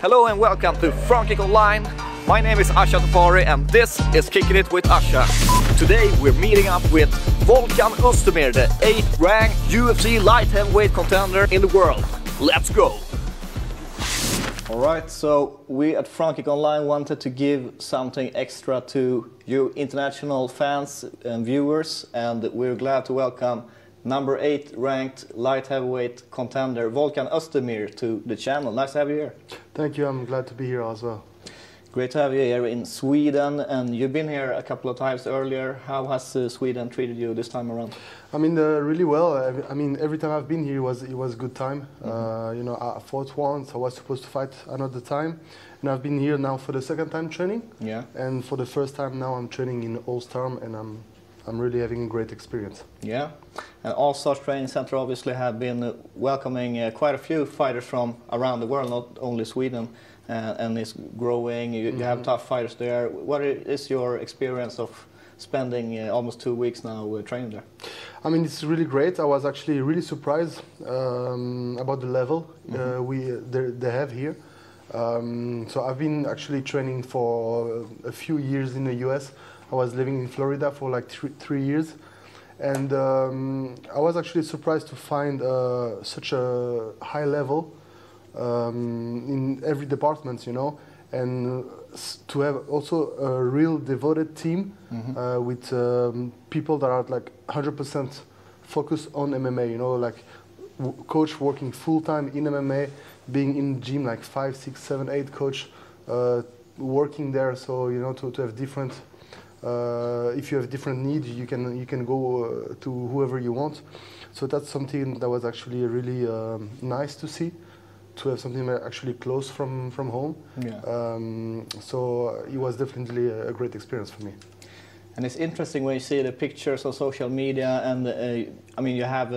Hello and welcome to Frontkick.online. My name is Ashah Tafari and this is Kicking It with Ashah. Today we're meeting up with Volkan Oezdemir, the 8th ranked UFC light heavyweight contender in the world. Let's go! Alright, so we at Frontkick.online wanted to give something extra to you international fans and viewers, and we're glad to welcome number 8 ranked light heavyweight contender Volkan Oezdemir to the channel. Nice to have you here. Thank you, I'm glad to be here as well. Great to have you here in Sweden, and you've been here a couple of times earlier. How has Sweden treated you this time around? I mean, really well. I mean, every time I've been here, it was a good time. You know, I fought once. I was supposed to fight another time, and I've been here now for the second time training. Yeah. And for the first time now, I'm training in Allstars, and I'm really having a great experience. Yeah. And Allstars Training Center obviously have been welcoming quite a few fighters from around the world, not only Sweden. And it's growing, you have tough fighters there. What is your experience of spending almost 2 weeks now training there? I mean, it's really great. I was actually really surprised about the level they have here. So I've been actually training for a few years in the US. I was living in Florida for like three years. And I was actually surprised to find such a high level in every department, you know, and to have also a real devoted team with people that are like 100% focused on MMA, you know, like coach working full-time in MMA, being in gym like 5, 6, 7, 8 coach working there, so you know, to have different if you have different needs, you can go to whoever you want. So that's something that was actually really nice to see, to have something actually close from home. Yeah. So it was definitely a great experience for me. And it's interesting when you see the pictures on social media, and I mean, you have,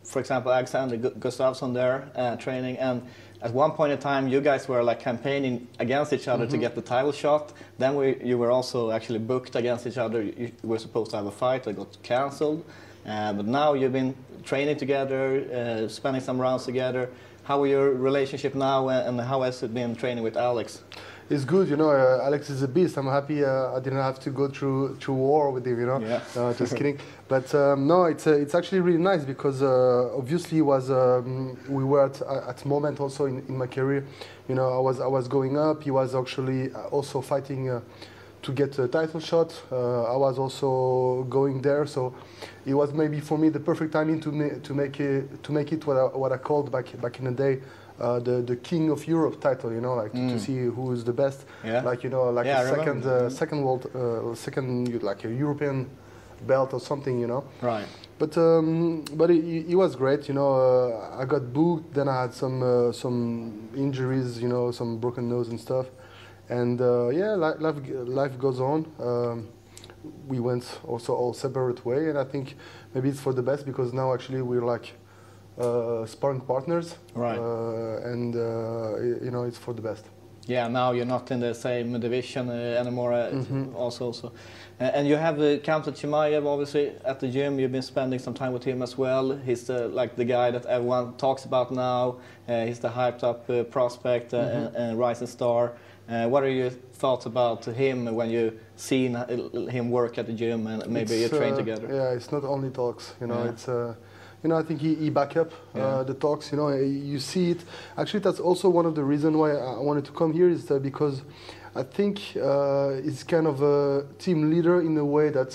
for example, Alexander Gustafsson there training, and at one point in time you guys were like campaigning against each other to get the title shot. Then you were also actually booked against each other. You were supposed to have a fight that got cancelled, but now you've been training together, spending some rounds together. How are your relationship now, and how has it been training with Alex? It's good, you know. Alex is a beast. I'm happy I didn't have to go through war with him, you know. Yeah. Just kidding. But no, it's actually really nice because obviously we were at a moment also in my career. You know, I was going up. He was actually also fighting to get a title shot. I was also going there, so it was maybe for me the perfect timing to make it what I called back in the day the King of Europe title. You know, like to see who is the best. Yeah. Like, you know, like a second world, like a European belt or something. You know. Right. But it was great. You know, I got booked. Then I had some injuries. You know, some broken nose and stuff. And yeah, life goes on. We went also all separate way, and I think maybe it's for the best because now actually we're like sparring partners, right? And you know, it's for the best. Yeah, now you're not in the same division anymore. Also, and you have Khamzat Chimaev obviously at the gym. You've been spending some time with him as well. He's like the guy that everyone talks about now. He's the hyped up prospect and rising star. What are your thoughts about him when you seen him work at the gym and maybe you train together? Yeah, it's not only talks. You know, it's you know, I think he back up the talks. You know, you see it. Actually, that's also one of the reasons why I wanted to come here, is that because I think he's kind of a team leader in a way that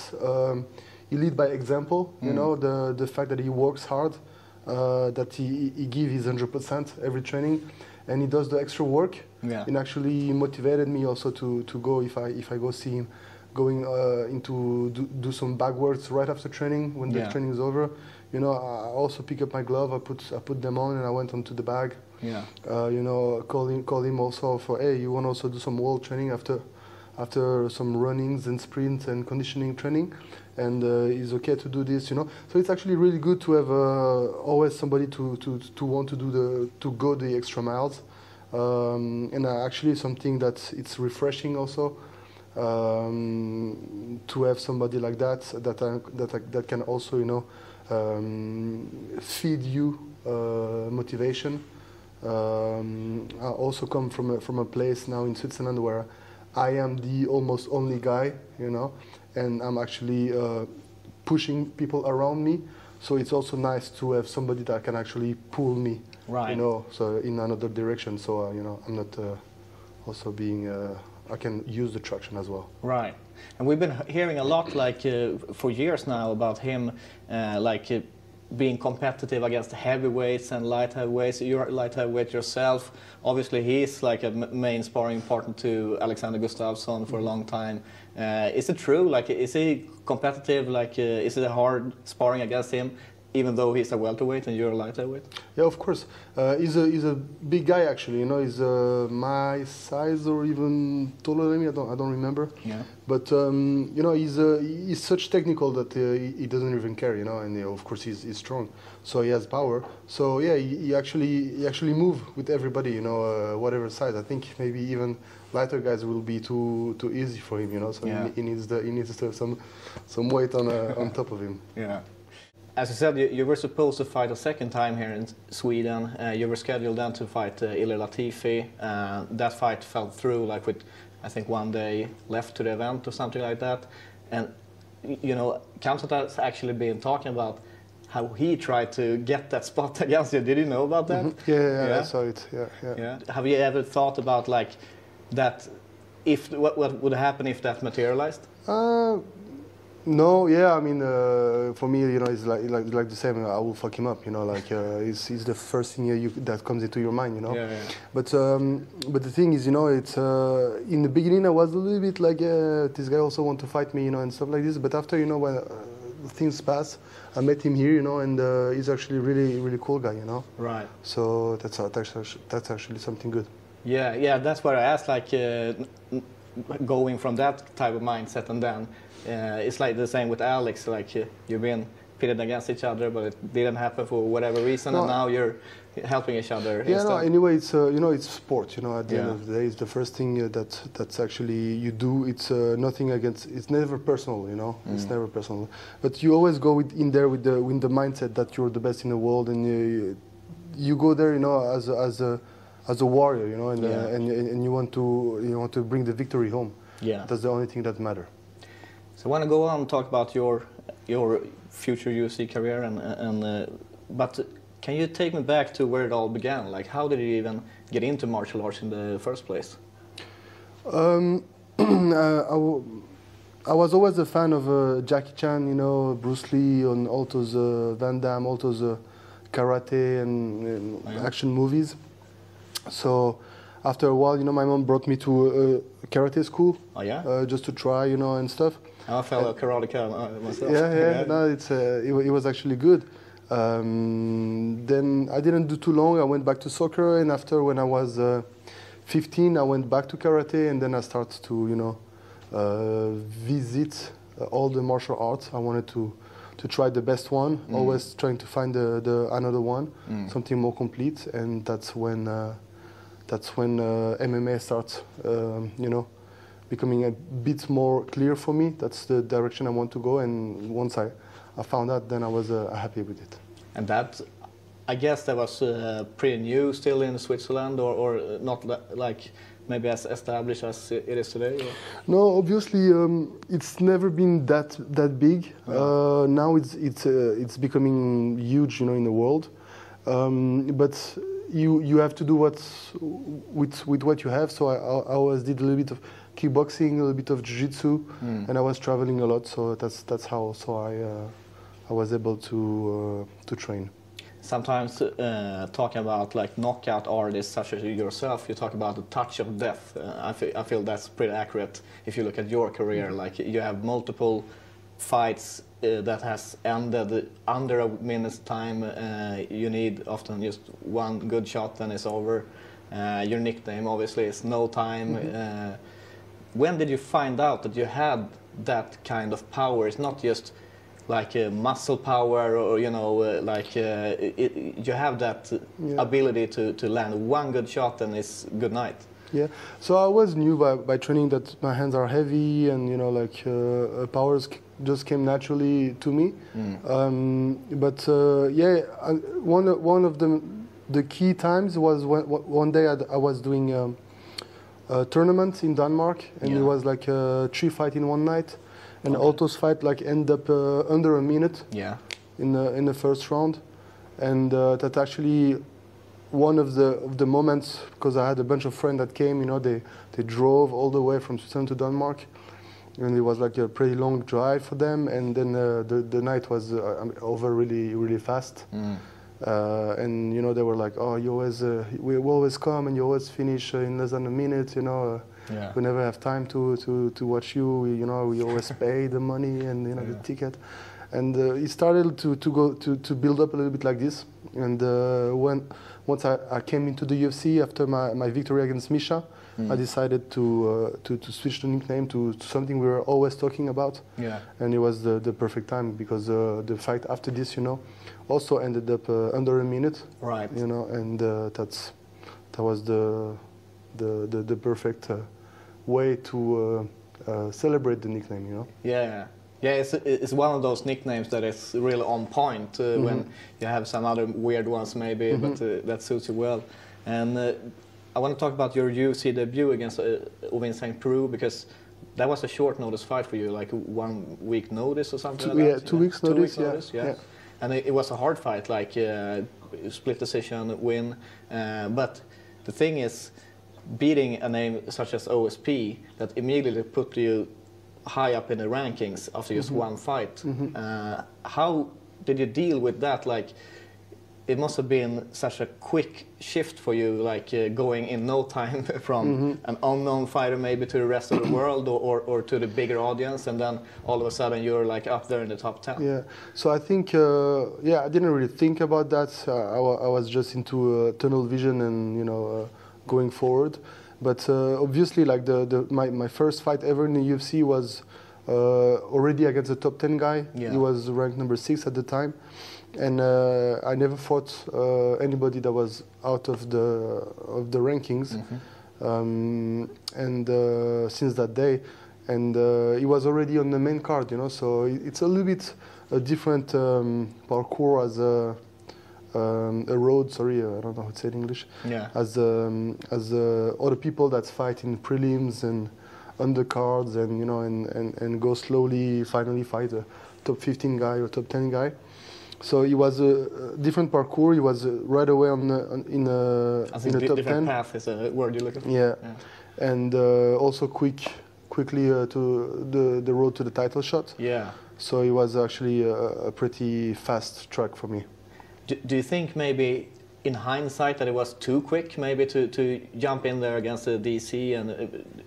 he lead by example. You know, the fact that he works hard, that he gives his 100% every training, and he does the extra work. Yeah. And actually motivated me also to go, if I go see him, going into do some backwards right after training when the training is over. You know, I also pick up my glove, I put them on, and I went onto the bag. Yeah. You know, call him also for, hey, you want to also do some wall training after some runnings and sprints and conditioning training, and it's okay to do this, you know. So it's actually really good to have always somebody to want to go the extra miles, and actually something that it's refreshing also. To have somebody like that can also, you know, feed you motivation, I also come from a place now in Switzerland where I am the almost only guy, you know, and I'm actually pushing people around me. So it's also nice to have somebody that can actually pull me, you know, so in another direction. So you know, I'm not also being. I can use the traction as well. Right, and we've been hearing a lot, like for years now, about him, being competitive against the heavyweights and light heavyweights. You're a light heavyweight yourself. Obviously, he's like a main sparring partner to Alexander Gustafsson for a long time. Is it true? Like, is he competitive? Like, is it a hard sparring against him, even though he's a welterweight and you're a light heavyweight? Yeah, of course. He's a big guy, actually. You know, he's my size or even taller than me. I don't remember. Yeah. But you know, he's such technical that he doesn't even care. You know, and of course he's strong, so he has power. So yeah, he actually move with everybody. You know, whatever size. I think maybe even lighter guys will be too easy for him. You know, so yeah. he needs to have some weight on top of him. Yeah. As you said, you were supposed to fight a second time here in Sweden. You were scheduled then to fight Ilir Latifi. That fight fell through, like with, I think, 1 day left to the event or something like that. And, you know, Khamzat has actually been talking about how he tried to get that spot against you. Did you know about that? Mm-hmm. Yeah, I saw it. Yeah. Have you ever thought about, like, that, what would happen if that materialized? No, yeah, I mean, for me, you know, it's like the same. I will fuck him up, you know, like it's the first thing that comes into your mind, you know. Yeah. But the thing is, you know, it's in the beginning I was a little bit like this guy also want to fight me, you know, and stuff like this. But after, you know, when things pass, I met him here, you know, and he's actually really cool guy, you know. Right. So that's actually something good. Yeah, that's what I asked, like going from that type of mindset and then. It's like the same with Alex, like you've been pitted against each other, but it didn't happen for whatever reason, and now you're helping each other. Yeah, no, anyway, it's you know, it's sport. You know, at the end of the day, it's the first thing that's actually you do. It's nothing against. It's never personal. You know, it's never personal. But you always go in there with the mindset that you're the best in the world, and you go there, you know, as a warrior. You know, and you want to bring the victory home. Yeah, that's the only thing that matters. So I want to go on and talk about your future UFC career, but can you take me back to where it all began? Like, how did you even get into martial arts in the first place? I was always a fan of Jackie Chan, you know, Bruce Lee, and all those Van Damme, all those karate and action movies. So after a while, you know, my mom brought me to a karate school. Oh yeah. Just to try, you know, and stuff. I'm a fellow karateka myself. Yeah. No, it was actually good. Then I didn't do too long. I went back to soccer, and after, when I was 15, I went back to karate, and then I started to, you know, visit all the martial arts. I wanted to try the best one. Always trying to find another one, something more complete, and that's when MMA starts, you know, becoming a bit more clear for me. That's the direction I want to go, and once I found out, then I was happy with it. And that, I guess that was pretty new still in Switzerland, or not like maybe as established as it is today? Or? No, obviously it's never been that big. Yeah. Now it's becoming huge, you know, in the world. But you have to do with what you have. So I always did a little bit of kickboxing, a little bit of jiu-jitsu, and I was traveling a lot. So that's how also I was able to train. Sometimes talking about like knockout artists such as yourself, you talk about the touch of death. I feel that's pretty accurate if you look at your career. Like you have multiple fights that has ended under a minute's time. You need often just one good shot, then it's over. Your nickname obviously is No Time. When did you find out that you had that kind of power? It's not just like muscle power, or you know, like you have that ability to land one good shot and it's good night. Yeah, so I always knew by training that my hands are heavy, and you know, like powers just came naturally to me. But yeah, one of the the key times was one day I was doing a tournament in Denmark, and it was like 3 fights in one night, and all those fights like end up under a minute in the first round, and that actually one of the moments, because I had a bunch of friends that came, you know, they drove all the way from Switzerland to Denmark, and it was like a pretty long drive for them, and then the night was over really fast. And you know, they were like, "Oh, you always we always come and you always finish in less than a minute. You know, we never have time to watch you. We always pay the money and the ticket." And it started to build up a little bit like this. And once I came into the UFC after my victory against Misha, I decided to switch the nickname to something we were always talking about. And it was the perfect time, because the fight after this, also ended up under a minute. Right. And that was the perfect way to celebrate the nickname. Yeah. Yeah, it's one of those nicknames that is really on point when you have some other weird ones maybe, but that suits you well. And I want to talk about your UFC debut against Ovin St. Peru, because that was a short notice fight for you, like 1 week notice or something like that? Yeah, 2 weeks notice, 2 weeks notice, yeah. And it was a hard fight, like split decision win. But the thing is, beating a name such as OSP, that immediately put you high up in the rankings after just one fight. How did you deal with that? Like, it must have been such a quick shift for you, like going in no time from an unknown fighter maybe to the rest of the world, or to the bigger audience, and then all of a sudden you're like up there in the top 10. Yeah, so I think, I didn't really think about that. I was just into tunnel vision and, going forward. But obviously, like my first fight ever in the UFC was already against a top 10 guy. He was ranked number 6 at the time, and I never fought anybody that was out of the rankings. And since that day, and he was already on the main card, So it's a little bit a different parkour as a road, sorry, I don't know how to say it in English. As other people that fight in prelims and undercards, and and go slowly, finally fight a top 15 guy or top 10 guy. So it was a different parkour. He was right away in the top 10. Different path is a word you're looking for. Yeah. And also quickly to the road to the title shot. Yeah. So it was actually a pretty fast track for me. Do you think maybe in hindsight that it was too quick maybe to jump in there against the DC, and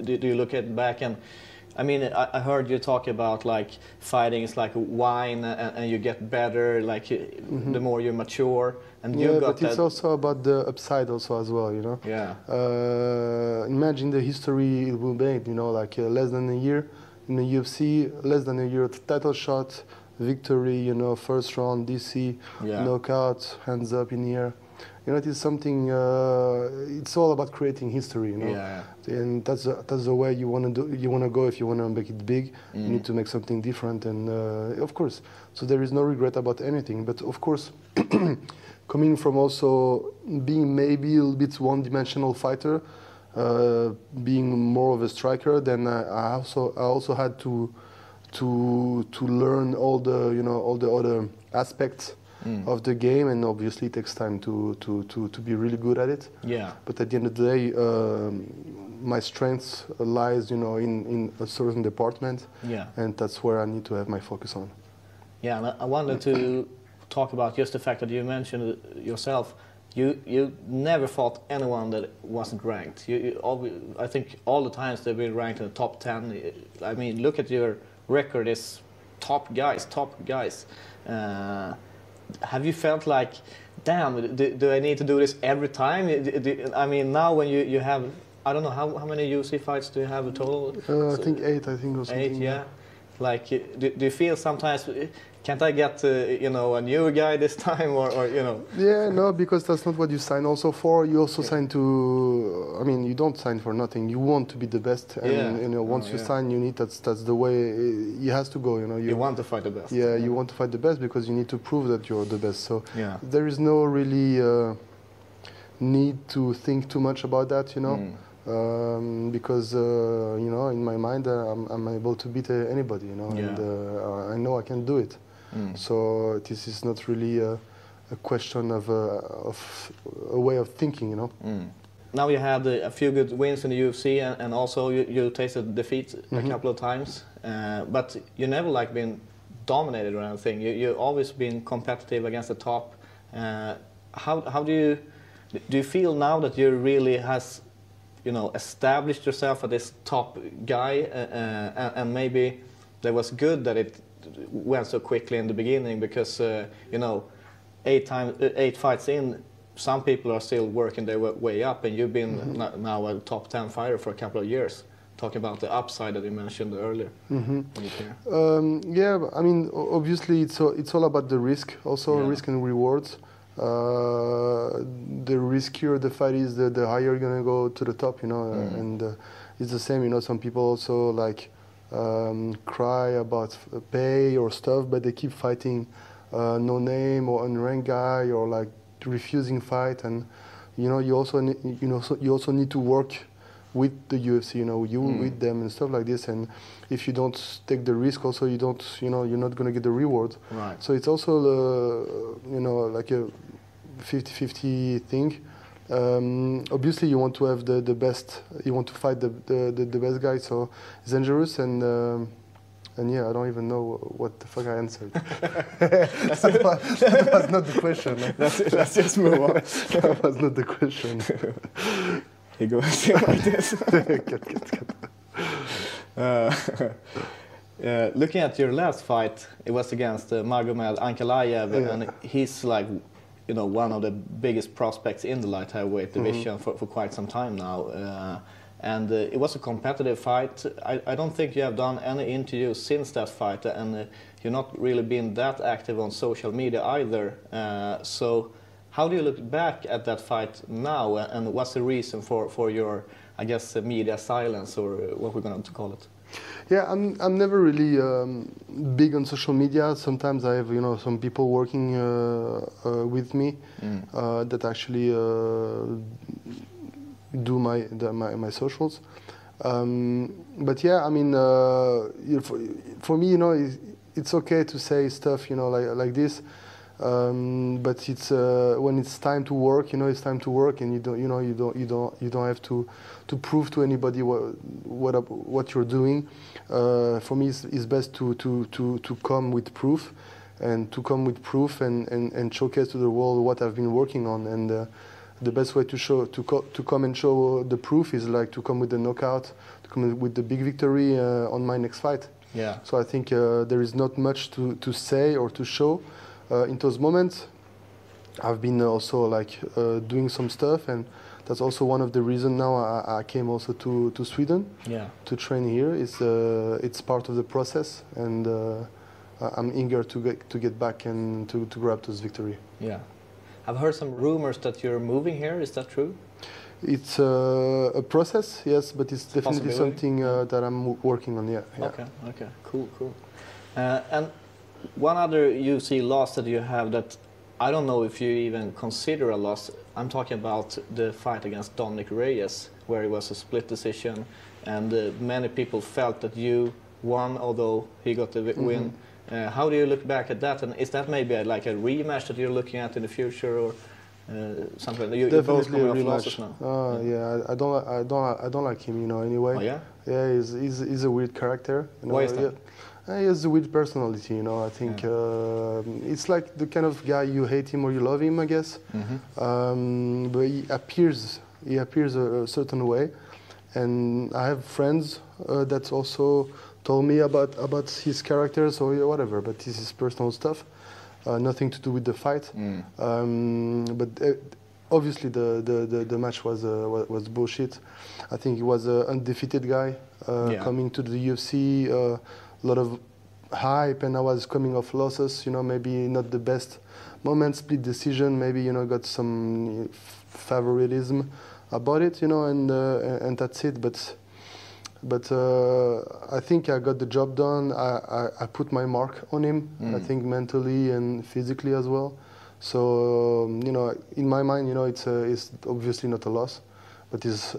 do you look at back and I mean, I heard you talk about like fighting is like wine, and you get better like the more you mature, and you got but it's also about the upside also as well, Yeah. Imagine the history it will make, like less than a year in the UFC, less than a year title shot, victory, first round DC, knockout, hands up in the air. It is something. It's all about creating history, and that's the way you want to do. You want to go if you want to make it big. You need to make something different, and of course, so there is no regret about anything. But of course, coming from also being maybe a little bit one-dimensional fighter, being more of a striker, then I also had to learn all the other aspects of the game, and obviously it takes time to be really good at it. Yeah. But at the end of the day, my strength lies, in a certain department. Yeah. And that's where I need to have my focus on. Yeah, and I wanted to talk about just the fact that you mentioned yourself. You never fought anyone that wasn't ranked. I think all the times they've been ranked in the top 10. I mean, look at your record, is top guys. Have you felt like, damn, do I need to do this every time? I mean, now when you have, I don't know, how many UFC fights do you have in total? I think 8, or something. 8, yeah. Like, do you feel sometimes, can't I get, a new guy this time, or? Yeah, no, because that's not what you sign also for. You also sign to, I mean, you don't sign for nothing. You want to be the best, and once you sign, you need, that's the way it has to go. You want to fight the best. Yeah, you want to fight the best because you need to prove that you're the best. So there is no really need to think too much about that, you know, because you know, in my mind I'm able to beat anybody, you know, and I know I can do it. So this is not really a question of a way of thinking, you know. Now you had a few good wins in the UFC, and also you tasted defeat a couple of times, but you never like been dominated or anything. You've always been competitive against the top. How do you feel now that you really has, you know, established yourself as this top guy, and maybe that was good that it went so quickly in the beginning, because you know, 8 fights in, some people are still working their way up, and you've been now a top 10 fighter for a couple of years. Talking about the upside that you mentioned earlier. Yeah, I mean, obviously it's all about the risk, also risk and rewards. The riskier the fight is, the higher you're gonna go to the top, you know. And it's the same, you know. Some people also like cry about pay or stuff, but they keep fighting no name or unranked guy, or like refusing fight. And you know, you also need to work with the UFC, you know, with them and stuff like this. And if you don't take the risk, also you don't, you know, you're not gonna get the reward. Right. So it's also, you know, like a 50-50 thing. Obviously, you want to have the best. You want to fight the best guy. So it's dangerous. And yeah, I don't even know what the fuck I answered. that was not the question. Let's just move on. That was not the question. He goes like this. Looking at your last fight, it was against Magomed Ankalaev, and he's like, you know, one of the biggest prospects in the light heavyweight division for quite some time now. And it was a competitive fight. I don't think you have done any interviews since that fight, and you've not really been that active on social media either. So how do you look back at that fight now, and what's the reason for your, I guess, media silence, or what we're going to call it? Yeah, I'm never really big on social media. Sometimes I have, you know, some people working with me that actually do my socials. But yeah, I mean, for me, you know, it's okay to say stuff, you know, like this. But it's when it's time to work, you know, it's time to work, and you don't have to prove to anybody what you're doing. For me, it's best to come with proof, and showcase to the world what I've been working on. And the best way to come and show the proof is like to come with the knockout, to come with the big victory on my next fight. Yeah. So I think there is not much to say or to show. In those moments, I've been also like doing some stuff, and that's also one of the reasons now I came also to Sweden to train here. It's part of the process, and I'm eager to get back and to grab this victory. Yeah, I've heard some rumors that you're moving here. Is that true? It's a process, yes, but it's definitely something that I'm working on. Yeah. Okay, cool. And one other UFC loss that you have that I don't know if you even consider a loss. I'm talking about the fight against Dominick Reyes, where it was a split decision, and many people felt that you won, although he got the win. How do you look back at that? And is that maybe like a rematch that you're looking at in the future, or something? You're both coming off losses now. Yeah, I don't like him, you know. Anyway. Oh yeah. Yeah, he's a weird character. You know? Why is that? Yeah. He has a weird personality, you know. I think it's like the kind of guy you hate him or you love him, I guess. But he appears a certain way, and I have friends that also told me about his characters or whatever. But this is personal stuff, nothing to do with the fight. But obviously the match was bullshit. I think he was an undefeated guy coming to the UFC. A lot of hype, and I was coming off losses, you know, maybe not the best moment, split decision, maybe, you know, got some favoritism about it, you know, and that's it. But I think I got the job done. I put my mark on him, I think mentally and physically as well. So you know, in my mind, you know, it's obviously not a loss, but it's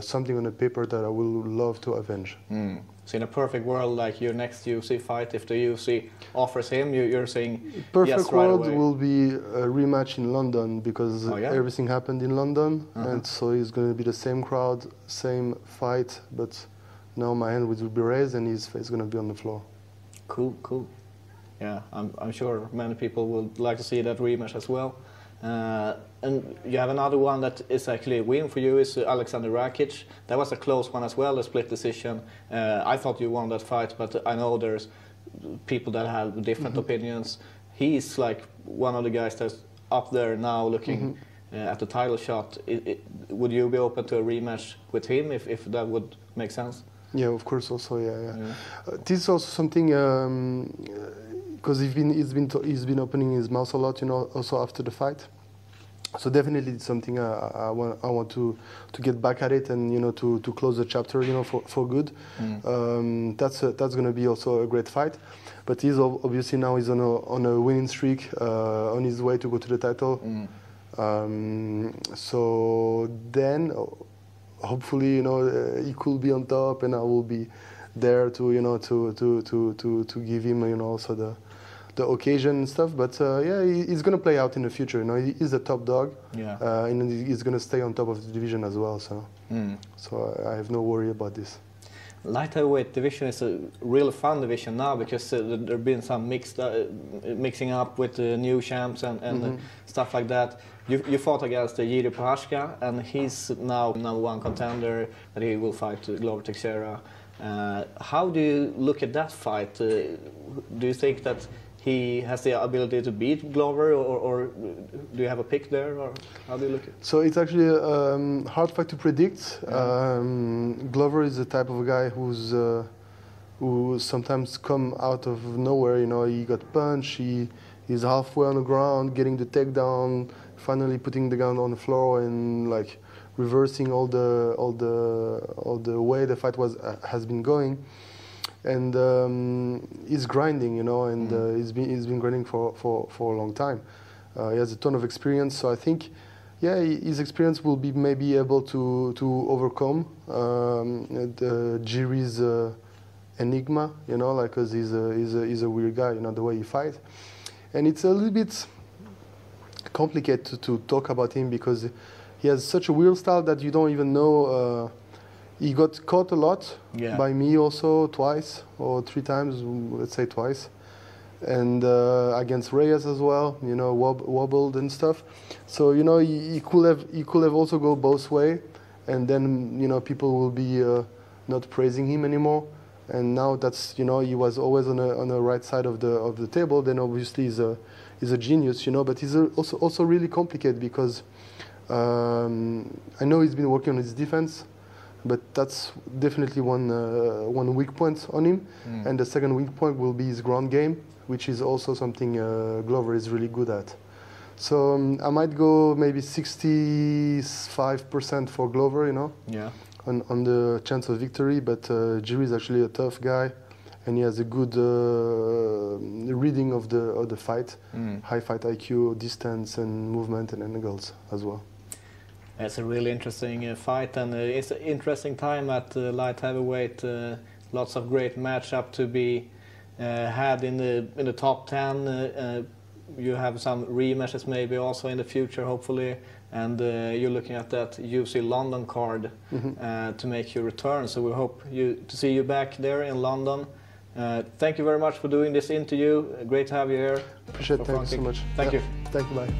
something on the paper that I will love to avenge. So in a perfect world, like your next UFC fight, if the UFC offers him, you're saying perfect yes right world away. will be a rematch in London, because everything happened in London, and so it's going to be the same crowd, same fight, but now my hand will be raised and his face is going to be on the floor. Cool, cool. Yeah, I'm sure many people would like to see that rematch as well. And you have another one that is actually a win for you, is Alexander Rakic. That was a close one as well, a split decision. I thought you won that fight, but I know there's people that have different opinions. He's like one of the guys that's up there now looking at the title shot. Would you be open to a rematch with him if that would make sense? Yeah, of course. Also, yeah. This is also something because he's been opening his mouth a lot, you know, also after the fight. So definitely it's something I want to get back at it, and you know, to close the chapter, you know, for good. That's going to be also a great fight. But he's obviously now he's on a winning streak, on his way to go to the title. So then, hopefully, you know, he could be on top, and I will be there to, you know, to give him, you know, also the occasion and stuff. But yeah, he's going to play out in the future. You know, he's a top dog, and he's going to stay on top of the division as well. So, so I have no worry about this. Light heavyweight division is a really fun division now, because there have been some mixing up with the new champs and stuff like that. You fought against Jiri Prochazka, and he's now #1 contender, that he will fight Glover Teixeira. How do you look at that fight? Do you think that he has the ability to beat Glover, or do you have a pick there, or how do you look at it? So it's actually a hard fight to predict. Glover is the type of guy who sometimes come out of nowhere. You know, he got punched, he's halfway on the ground, getting the takedown, finally putting the gun on the floor, and like reversing all the way the fight has been going. And he's grinding, you know, and he's been grinding for a long time. He has a ton of experience, so I think, yeah, his experience will be maybe able to overcome Jiri's enigma, you know, like, because he's a weird guy, you know, the way he fights. And it's a little bit complicated to talk about him, because he has such a weird style that you don't even know. He got caught a lot by me also, twice or 3 times, let's say twice, and against Reyes as well, you know, wobbled and stuff. So, you know, he could have also go both way, and then, you know, people will be not praising him anymore. And now that's, you know, he was always on the right side of the table. Then obviously he's a genius, you know, but he's also really complicated, because I know he's been working on his defense. But that's definitely one weak point on him. And the second weak point will be his ground game, which is also something Glover is really good at. So I might go maybe 65% for Glover, you know, on the chance of victory. But Jiri is actually a tough guy, and he has a good reading of the fight, high fight IQ, distance and movement and angles as well. It's a really interesting fight, and it's an interesting time at light heavyweight. Lots of great matchup to be had in the top 10. You have some rematches maybe also in the future, hopefully, and you're looking at that UFC London card to make your return. So we hope to see you back there in London. Thank you very much for doing this interview. Great to have you here. Appreciate it. Thank you so much. Thank you. Thank you. Bye.